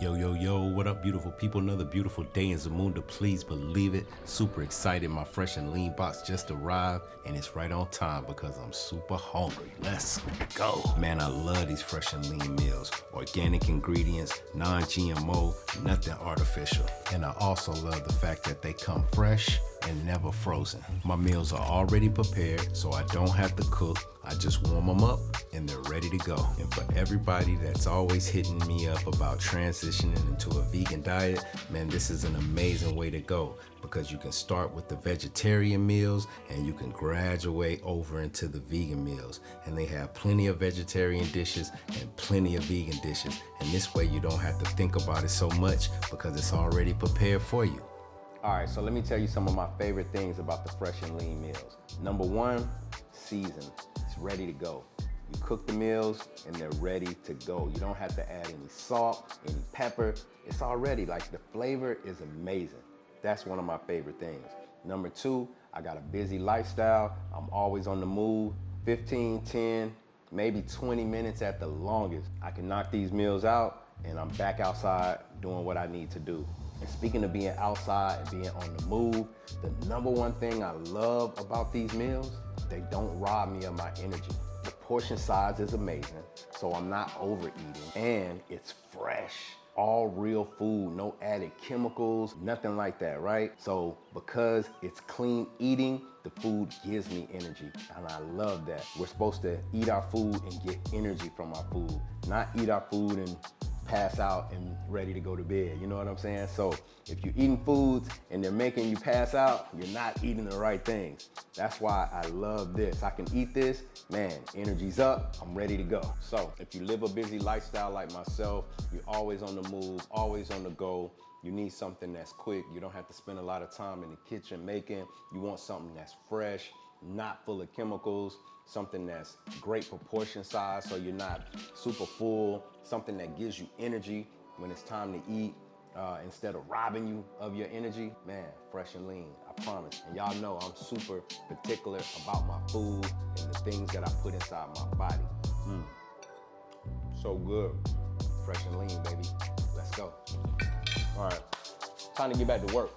Yo, yo, yo, what up, beautiful people? Another beautiful day in Zamunda, please believe it. Super excited, my fresh and lean box just arrived, and it's right on time because I'm super hungry. Let's go. Man, I love these fresh and lean meals. Organic ingredients, non-GMO, nothing artificial. And I also love the fact that they come fresh and never frozen. My meals are already prepared, so I don't have to cook. I just warm them up and they're ready to go. And for everybody that's always hitting me up about transitioning into a vegan diet, man, this is an amazing way to go because you can start with the vegetarian meals and you can graduate over into the vegan meals. And they have plenty of vegetarian dishes and plenty of vegan dishes. And this way you don't have to think about it so much because it's already prepared for you. All right, so let me tell you some of my favorite things about the fresh and lean meals. Number one, season. It's ready to go. You cook the meals and they're ready to go. You don't have to add any salt, any pepper. It's already, like, the flavor is amazing. That's one of my favorite things. Number two, I got a busy lifestyle. I'm always on the move. 15, 10, maybe 20 minutes at the longest. I can knock these meals out and I'm back outside doing what I need to do. And speaking of being outside and being on the move, the number one thing I love about these meals, they don't rob me of my energy. The portion size is amazing, so I'm not overeating, and it's fresh. All real food, no added chemicals, nothing like that, right? So because it's clean eating, the food gives me energy, and I love that. We're supposed to eat our food and get energy from our food, not eat our food and pass out and ready to go to bed, you know what I'm saying? So if you're eating foods and they're making you pass out, you're not eating the right things. That's why I love this. I can eat this, man, energy's up, I'm ready to go. So if you live a busy lifestyle like myself, you're always on the move, always on the go, you need something that's quick, you don't have to spend a lot of time in the kitchen making, you want something that's fresh, not full of chemicals, something that's great proportion size so you're not super full, something that gives you energy when it's time to eat instead of robbing you of your energy. Man, fresh and lean, I promise. And y'all know I'm super particular about my food and the things that I put inside my body. So good. Fresh and lean, baby. Let's go. All right, time to get back to work.